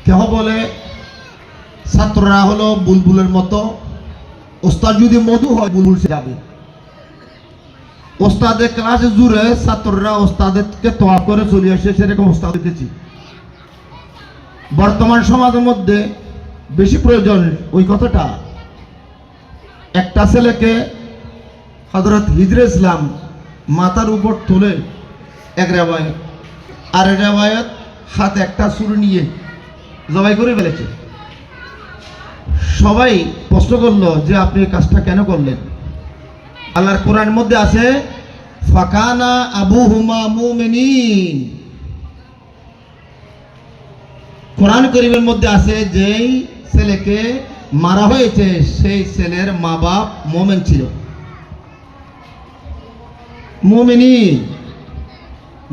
কেহ বলে ছাত্ররা হলো বুলবুলের মতো, ওস্তাদ যদি মধু হয় বুলবুল সে যাবে। ওস্তাদের ক্লাসে জুড়ে ছাত্ররা ওস্তাদেরকে তোয়া করে চলে আসে, সেরকম ওস্তাদ দেখেছি। বর্তমান সমাজের মধ্যে বেশি প্রয়োজন ওই কথাটা। একটা ছেলেকে হযরত হিজরে ইসলাম মাথার উপর তুলে এক রেওয়ায়ত, আর রেওয়ায়ত হাতে একটা ছুরি নিয়ে জবাই করে ফেলেছে। সবাই প্রশ্ন করলো যে আপনি এই কাজটা কেন করলেন? আল্লাহর কোরআনের মধ্যে আছে ফাকানা আবুহুমা মুমিনিন। কোরআন কারীমের মধ্যে আছে যেই ছেলেকে মারা হয়েছে সেই ছেলের মা বাপ মুমিন ছিল।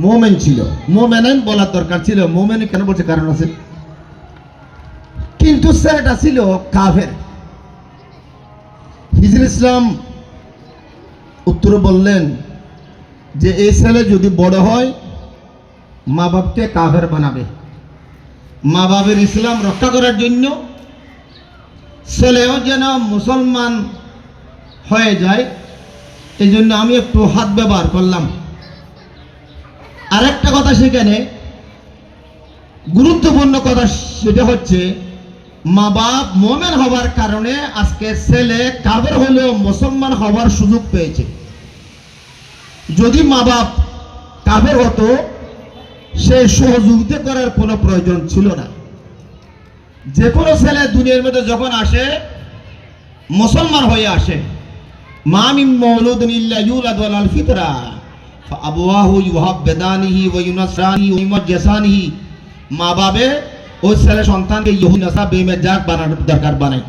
মুমিন ছিল, মুমিনান বলার দরকার ছিল, মুমিন কেন বলছে কারণ আছে। কিন্তু ছেলেটা ছিল কাফের। হিজর ইসলাম উত্তরে বললেন যে এই ছেলে যদি বড় হয় মা বাপকে কাফের বানাবে, মা বাপের ইসলাম রক্ষা করার জন্য ছেলেও যেন মুসলমান হয়ে যায়, এই জন্য আমি একটু হাত ব্যবহার করলাম। আরেকটা কথা সেখানে গুরুত্বপূর্ণ কথা, সেটা হচ্ছে মা বাপ মুমিন হওয়ার কারণে আজকে ছেলে কাফের হলেও মুসলমান হওয়ার সুযোগ পেয়েছে। যদি মা বাপ কাফের হতো সে সহযোগিতা করার কোনো প্রয়োজন ছিল না। যে কোনো ছেলে দুনিয়ার মধ্যে যখন আসে মুসলমান হয়ে আসে। মা মিন মাউলুদিন ইল্লা ইউলাদু আলাল ফিতরা ফাআবওয়াহু ইউহাব্বিদানিহি ওয়া ইউনাসরানিহি ওয়া ইউমাজ্জিসানিহি। মা বাবা ওই ছেলে সন্তানকে ইহুদি নাসারা বেমেজাজ বানানোর দরকার বানায়।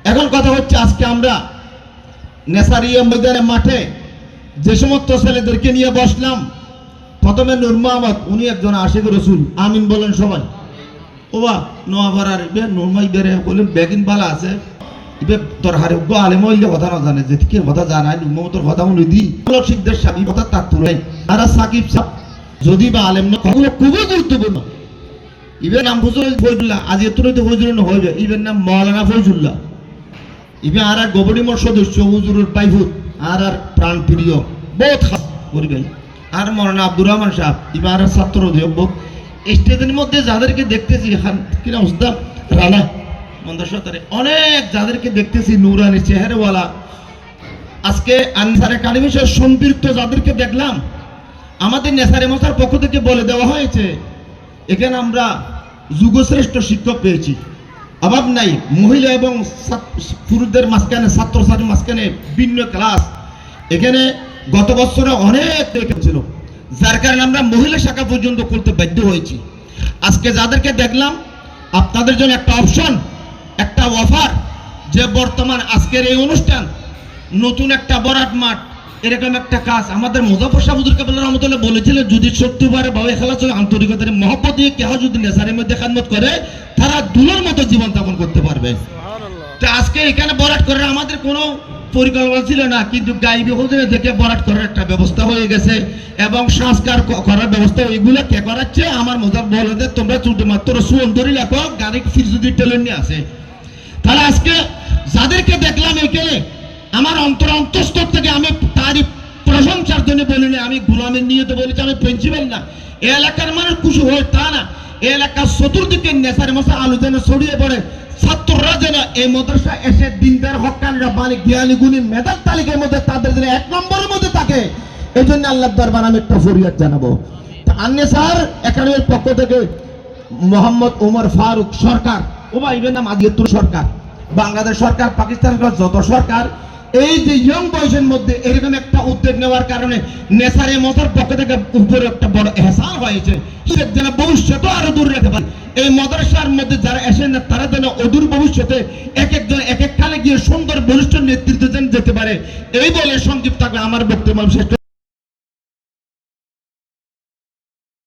এখন কথা হচ্ছে আজকে আমরা নেসারিয়া ময়দানের মাঠে যে সমস্ত ছেলেদেরকে নিয়ে বসলাম, প্রথমে নূর মোহাম্মদ, উনি একজন আশিক রসুল, আমিন বলেন সবাই। ওবা নোয়াপাড়ার নূরমাই বেড়ে বললেন বেগিন বালা আছে ইবে তোর হারে গো আলেম হইলে কথা না জানে যে কি কথা জানাই মোহাম্মদের কথা উনি দি শিখদের সাবি কথা তার তুলে আর সাকিব সাহ যদি বা আলেম না কথাগুলো খুবই গুরুত্বপূর্ণ। ইবের নাম ফজলুল্লাহ, আজ এত ফজলুল্লাহ হয়ে যায়, ইবের নাম মৌলানা ফজলুল্লাহ। ইবে আর গভর্নিমর সদস্য হুজুরের পাইভূত আর প্রাণ প্রিয় বহুত খাস করিবেন। আর মৌলানা আব্দুর রহমান সাহেব ইবে আর ছাত্র অধ্যক্ষ। স্টেজের মধ্যে যাদেরকে দেখতেছি কিনা উস্তাদ রানা মন্দাসরে অনেক যাদেরকে দেখতেছি নুরানি চেহারাওয়ালা, আজকে আনসারে কালিমিশের সম্পৃক্ত যাদেরকে দেখলাম, আমাদের নেসারে মশার পক্ষ থেকে বলে দেওয়া হয়েছে এখানে আমরা যুগশ্রেষ্ঠ শিক্ষক পেয়েছি, অভাব নাই। মহিলা এবং পুরুষদের মাঝখানে ছাত্রছাত্রীর মাঝখানে ভিন্ন ক্লাস। এখানে গত বছরে অনেক ছিল, যার কারণে আমরা মহিলা শাখা পর্যন্ত করতে বাধ্য হয়েছি। আজকে যাদেরকে দেখলাম আপনাদের জন্য একটা অপশন, একটা অফার, যে বর্তমান আজকের এই অনুষ্ঠান নতুন একটা বরাট মাঠ, এরকম একটা কাজ আমাদের মুজাফফর শাহ হুজুর কাবলা রহমাতুল্লাহ বলেছিলেন, যদি সত্যিবারে ভাবে খেলা চলে আন্তরিকতার মহব্বত দিয়ে কেহ যদি নেসারের মধ্যে খেদমত করে তারা দুলের মতো জীবন যাপন করতে পারবে। তো আজকে এখানে বরাট করার আমাদের কোনো পরিকল্পনা ছিল না, কিন্তু গাইবি হুজুরে থেকে বরাট করার একটা ব্যবস্থা হয়ে গেছে এবং সংস্কার করার ব্যবস্থা ওইগুলো কে করাচ্ছে আমার মুজাফফর বলে তোমরা শুধুমাত্র সুন্দরী লেখক গাড়ি ফির যদি ট্যালেন্ট নিয়ে আসে। তাহলে আজকে যাদেরকে দেখলাম এখানে আমার অন্তঃস্থল থেকে আমি তারই প্রশংসার জন্য বলিনি, আমি গোলামের নিয়তে বলেছি, আমি প্রিন্সিপাল না। এই এলাকার মানুষ খুশি হয় তা না, এই এলাকার চতুর্দিকে নেশার মশা আলু যেন ছড়িয়ে পড়ে, ছাত্ররা যেন এই মাদ্রাসা এসে দিনদার হক্কানিরা মানে জ্ঞানী গুণী মেধার তালিকার মধ্যে তাদের যেন 1 নম্বরের মধ্যে থাকে, এই জন্য আল্লাহর দরবারে আমি একটা ফরিয়াদ জানাবো। আননেসার একাডেমির পক্ষ থেকে মোহাম্মদ ওমর ফারুক সরকার, ও ভাই এর নাম আজিয়াতুর সরকার, বাংলাদেশ সরকার, পাকিস্তান যত সরকার, এই যে ইয়ং বয়সের মধ্যে এরকম একটা উদ্যোগ নেওয়ার কারণে নেসারে মশার পক্ষ থেকে উপরে একটা বড় এহসান হয়েছে, যেন ভবিষ্যতে আরো দূর রাখতে পারে। এই মাদ্রাসার মধ্যে যারা এসেন না তারা যেন অদূর ভবিষ্যতে এক একজন এক এক কালে গিয়ে সুন্দর বলিষ্ঠ নেতৃত্ব যেন যেতে পারে। এই বলে সংক্ষিপ্ত থাকবে আমার বক্তব্য শেষ।